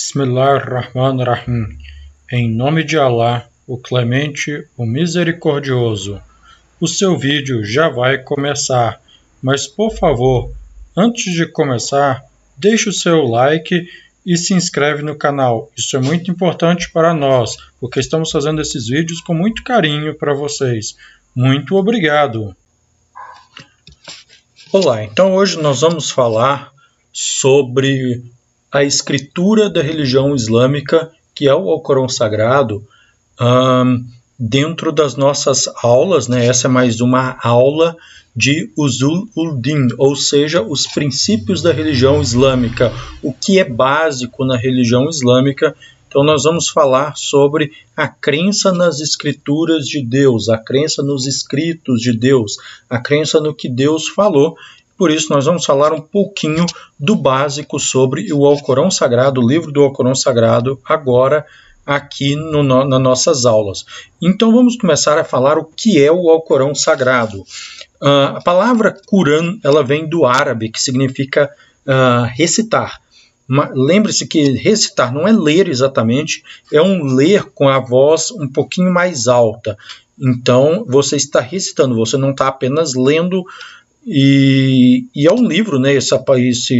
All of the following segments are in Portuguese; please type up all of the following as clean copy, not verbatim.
Bismillahirrahmanirrahim. Em nome de Alá, o Clemente, o Misericordioso. O seu vídeo já vai começar, mas por favor, antes de começar, deixe o seu like e se inscreve no canal. Isso é muito importante para nós, porque estamos fazendo esses vídeos com muito carinho para vocês. Muito obrigado! Olá, então hoje nós vamos falar sobre a escritura da religião islâmica, que é o Alcorão Sagrado, dentro das nossas aulas, né? Essa é mais uma aula de Usul ul-Din, ou seja, os princípios da religião islâmica, o que é básico na religião islâmica. Então nós vamos falar sobre a crença nas escrituras de Deus, a crença nos escritos de Deus, a crença no que Deus falou. Por isso nós vamos falar um pouquinho do básico sobre o Alcorão Sagrado, o livro do Alcorão Sagrado, agora aqui nas nossas aulas. Então vamos começar a falar o que é o Alcorão Sagrado. A palavra Quran, ela vem do árabe, que significa recitar. Lembre-se que recitar não é ler exatamente, é um ler com a voz um pouquinho mais alta. Então você está recitando, você não está apenas lendo. E é um livro, né?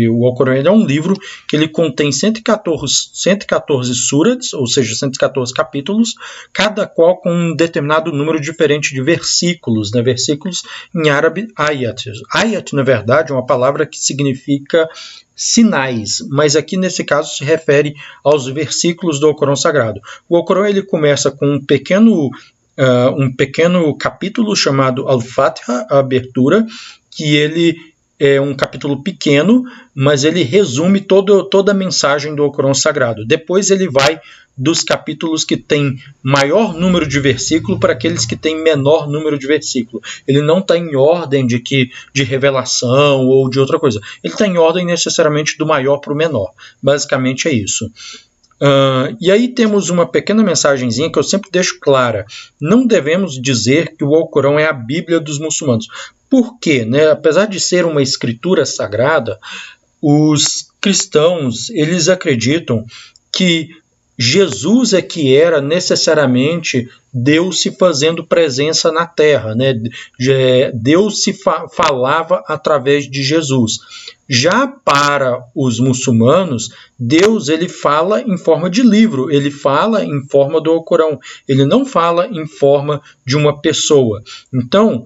O Alcorão é um livro que ele contém 114 surats, ou seja, 114 capítulos, cada qual com um determinado número diferente de versículos, né? Versículos em árabe, ayat. Ayat, na verdade, é uma palavra que significa sinais, mas aqui nesse caso se refere aos versículos do Alcorão Sagrado. O Alcorão ele começa com um pequeno capítulo chamado Al-Fatiha, a abertura, que ele é um capítulo pequeno, mas ele resume toda a mensagem do Alcorão Sagrado. Depois ele vai dos capítulos que têm maior número de versículo para aqueles que têm menor número de versículo. Ele não está em ordem de revelação ou de outra coisa. Ele está em ordem necessariamente do maior para o menor. Basicamente é isso. E aí temos uma pequena mensagenzinha que eu sempre deixo clara. Não devemos dizer que o Alcorão é a Bíblia dos muçulmanos. Por quê? Né? Apesar de ser uma escritura sagrada, os cristãos eles acreditam que Jesus é que era necessariamente Deus se fazendo presença na Terra, né? Deus se falava através de Jesus. Já para os muçulmanos, Deus ele fala em forma de livro, ele fala em forma do Alcorão, ele não fala em forma de uma pessoa. Então,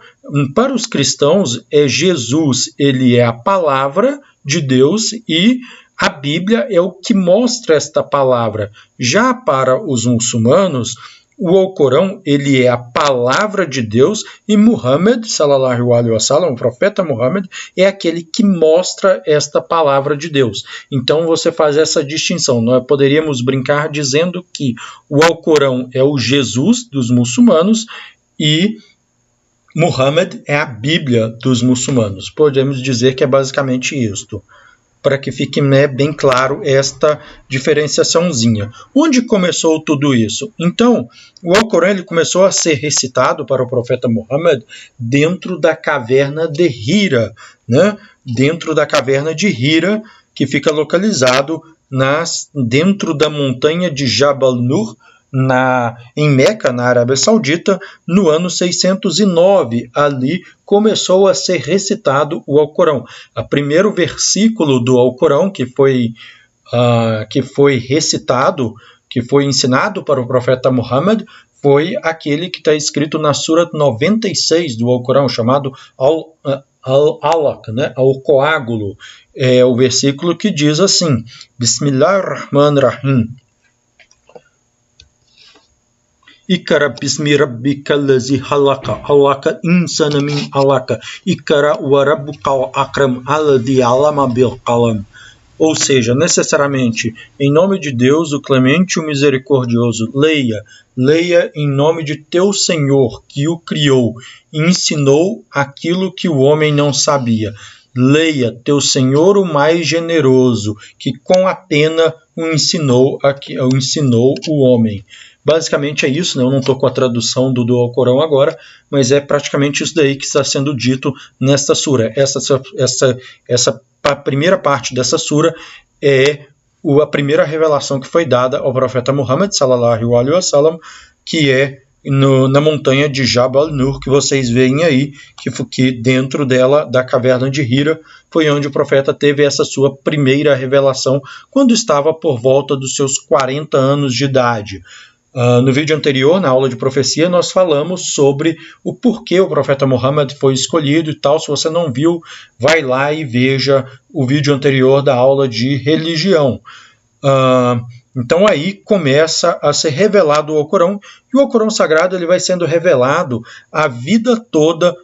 para os cristãos, Jesus ele é a palavra de Deus e a Bíblia é o que mostra esta palavra. Já para os muçulmanos, o Alcorão ele é a palavra de Deus e Muhammad, sallallahu alaihi wasallam, o profeta Muhammad, é aquele que mostra esta palavra de Deus. Então você faz essa distinção. Nós poderíamos brincar dizendo que o Alcorão é o Jesus dos muçulmanos e Muhammad é a Bíblia dos muçulmanos. Podemos dizer que é basicamente isto, para que fique bem claro esta diferenciaçãozinha. Onde começou tudo isso? Então, o Alcorão ele começou a ser recitado para o profeta Muhammad dentro da caverna de Hira, né? Dentro da caverna de Hira, que fica localizado dentro da montanha de Jabal Nur, em Meca, na Arábia Saudita, no ano 609. Ali começou a ser recitado o Alcorão. O primeiro versículo do Alcorão que foi recitado, que foi ensinado para o profeta Muhammad, foi aquele que está escrito na Surat 96 do Alcorão, chamado Al-Alaq, né? Ao coágulo. É o versículo que diz assim: Bismillahirrahmanirrahim. Ikra bismi rabbika allazi khalaqa khalaqa insana min alaqa ikra wa rabbukal akram alladhi alama bil qalam. Ou seja, necessariamente, em nome de Deus, o Clemente e o Misericordioso, leia em nome de teu Senhor, que o criou e ensinou aquilo que o homem não sabia. Leia, teu Senhor o mais generoso, que com a pena o ensinou o homem. Basicamente é isso, né? Eu não estou com a tradução do Alcorão agora, mas é praticamente isso daí que está sendo dito nesta sura. Essa primeira parte dessa sura é a primeira revelação que foi dada ao profeta Muhammad, sallallahu alaihi wasallam, que é na montanha de Jabal Nur, que vocês veem aí, que dentro dela, da caverna de Hira, foi onde o profeta teve essa sua primeira revelação, quando estava por volta dos seus 40 anos de idade. No vídeo anterior, na aula de profecia, nós falamos sobre o porquê o profeta Muhammad foi escolhido e tal. Se você não viu, vai lá e veja o vídeo anterior da aula de religião. Então aí começa a ser revelado o Alcorão, e o Alcorão Sagrado ele vai sendo revelado a vida toda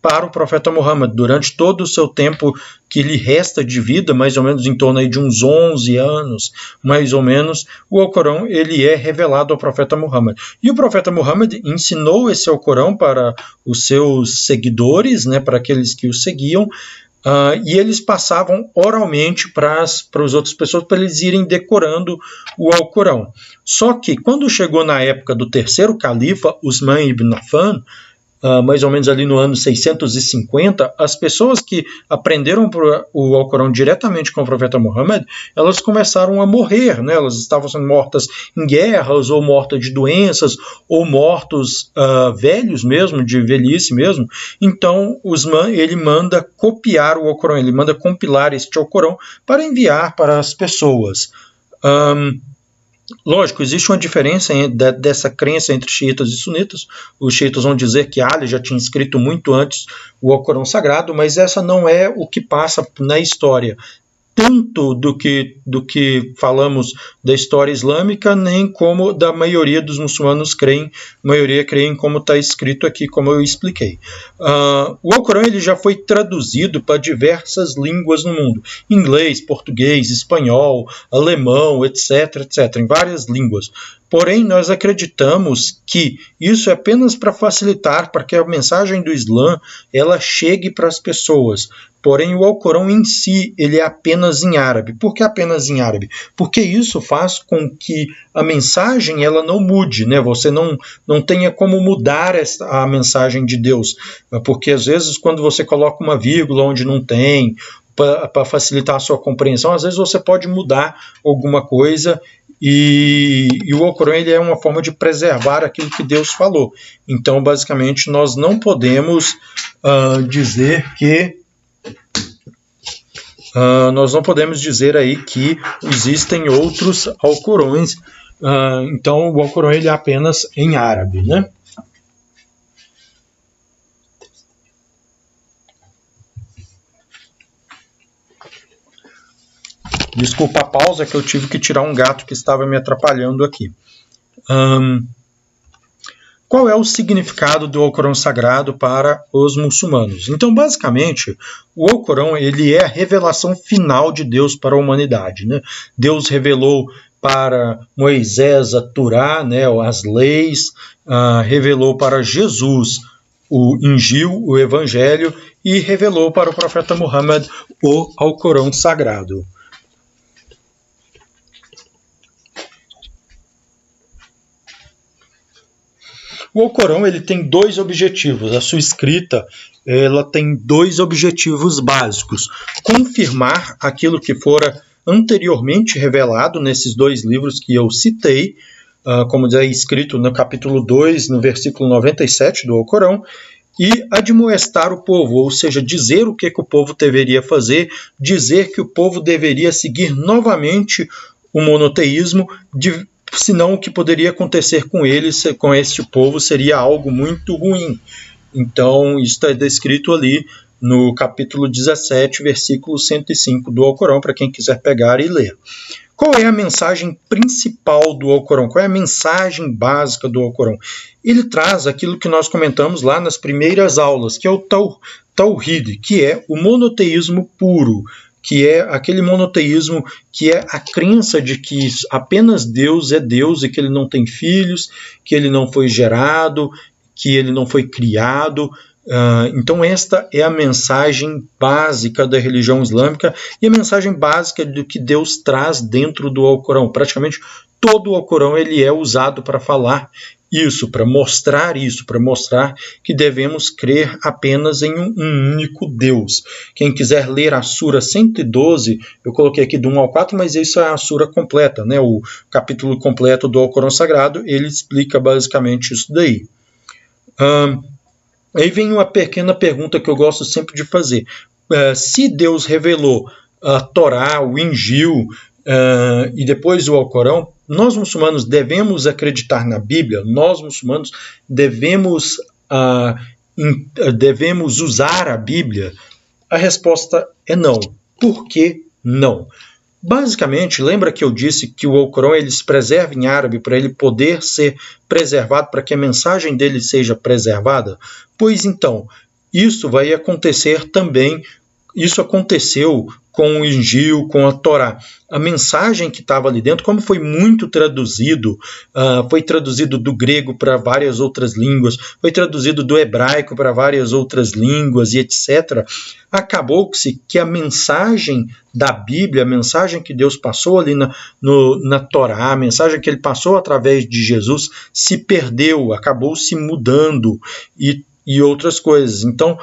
para o profeta Muhammad, durante todo o seu tempo que lhe resta de vida, mais ou menos em torno aí de uns 11 anos, mais ou menos, o Alcorão ele é revelado ao profeta Muhammad. E o profeta Muhammad ensinou esse Alcorão para os seus seguidores, né, para aqueles que o seguiam, e eles passavam oralmente para as outras pessoas, para eles irem decorando o Alcorão. Só que quando chegou na época do terceiro califa, Usman ibn Affan, mais ou menos ali no ano 650, as pessoas que aprenderam o Alcorão diretamente com o profeta Muhammad, elas começaram a morrer, né? Elas estavam sendo mortas em guerras, ou mortas de doenças, ou mortos velhos mesmo, de velhice mesmo. Então, Usman, ele manda copiar o Alcorão, ele manda compilar este Alcorão para enviar para as pessoas. Lógico, existe uma diferença dessa crença entre xiitas e sunitas. Os xiitas vão dizer que Ali já tinha escrito muito antes o Alcorão Sagrado, mas essa não é o que passa na história. Tanto do que falamos da história islâmica, nem como da maioria dos muçulmanos creem. A maioria creem como está escrito aqui, como eu expliquei. O Alcorão ele já foi traduzido para diversas línguas no mundo. Inglês, português, espanhol, alemão, etc, etc, em várias línguas. Porém, nós acreditamos que isso é apenas para facilitar, para que a mensagem do Islã ela chegue para as pessoas. Porém, o Alcorão em si, ele é apenas em árabe. Por que apenas em árabe? Porque isso faz com que a mensagem ela não mude, né? Você não tenha como mudar a mensagem de Deus. Porque, às vezes, quando você coloca uma vírgula onde não tem, para facilitar a sua compreensão, às vezes você pode mudar alguma coisa. E o Alcorão ele é uma forma de preservar aquilo que Deus falou. Então, basicamente, nós não podemos dizer aí que existem outros Alcorões. Então, o Alcorão ele é apenas em árabe, né? Desculpa a pausa, que eu tive que tirar um gato que estava me atrapalhando aqui. Qual é o significado do Alcorão Sagrado para os muçulmanos? Então, basicamente, o Alcorão ele é a revelação final de Deus para a humanidade, né? Deus revelou para Moisés a Torá, né, as leis, revelou para Jesus o Injil, o Evangelho, e revelou para o profeta Muhammad o Alcorão Sagrado. O Alcorão ele tem dois objetivos. A sua escrita ela tem dois objetivos básicos. Confirmar aquilo que fora anteriormente revelado nesses dois livros que eu citei, como é escrito no capítulo 2, no versículo 97 do Alcorão, e admoestar o povo, ou seja, dizer o que o povo deveria fazer, dizer que o povo deveria seguir novamente o monoteísmo, senão o que poderia acontecer com eles, com este povo, seria algo muito ruim. Então, isso está descrito ali no capítulo 17, versículo 105 do Alcorão, para quem quiser pegar e ler. Qual é a mensagem principal do Alcorão? Qual é a mensagem básica do Alcorão? Ele traz aquilo que nós comentamos lá nas primeiras aulas, que é o Tawhid, que é o monoteísmo puro, que é aquele monoteísmo que é a crença de que apenas Deus é Deus e que ele não tem filhos, que ele não foi gerado, que ele não foi criado. Então esta é a mensagem básica da religião islâmica e a mensagem básica do que Deus traz dentro do Alcorão. Praticamente todo o Alcorão ele é usado para falar isso, para mostrar que devemos crer apenas em um único Deus. Quem quiser ler a Sura 112, eu coloquei aqui do 1 ao 4, mas isso é a Sura completa, né? O capítulo completo do Alcorão Sagrado, ele explica basicamente isso daí. Aí vem uma pequena pergunta que eu gosto sempre de fazer. Se Deus revelou a Torá, o Injil e depois o Alcorão, nós muçulmanos devemos acreditar na Bíblia? Nós muçulmanos devemos usar a Bíblia? A resposta é não. Por que não? Basicamente, lembra que eu disse que o Alcorão ele se preserva em árabe para ele poder ser preservado, para que a mensagem dele seja preservada? Pois então, isso vai acontecer também, isso aconteceu com o Injil, com a Torá. A mensagem que estava ali dentro, como foi muito traduzido, foi traduzido do grego para várias outras línguas, foi traduzido do hebraico para várias outras línguas e etc., acabou-se que a mensagem da Bíblia, a mensagem que Deus passou ali na Torá, a mensagem que ele passou através de Jesus, se perdeu, acabou se mudando e outras coisas. Então,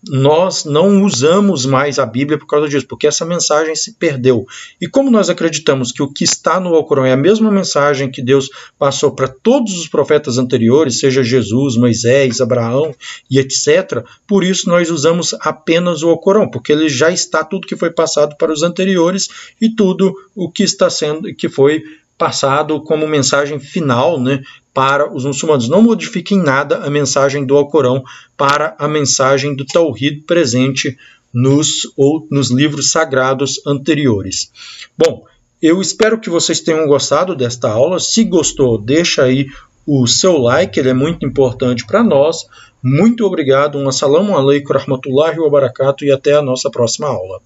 nós não usamos mais a Bíblia por causa disso, porque essa mensagem se perdeu. E como nós acreditamos que o que está no Alcorão é a mesma mensagem que Deus passou para todos os profetas anteriores, seja Jesus, Moisés, Abraão e etc., por isso nós usamos apenas o Alcorão, porque ele já está tudo que foi passado para os anteriores e tudo o que está sendo, que foi passado como mensagem final, né, para os muçulmanos. Não modifiquem nada a mensagem do Alcorão para a mensagem do Tawhid presente nos livros sagrados anteriores. Bom, eu espero que vocês tenham gostado desta aula. Se gostou, deixa aí o seu like, ele é muito importante para nós. Muito obrigado, assalamu alaikum, rahmatullahi wa barakatuh, e até a nossa próxima aula.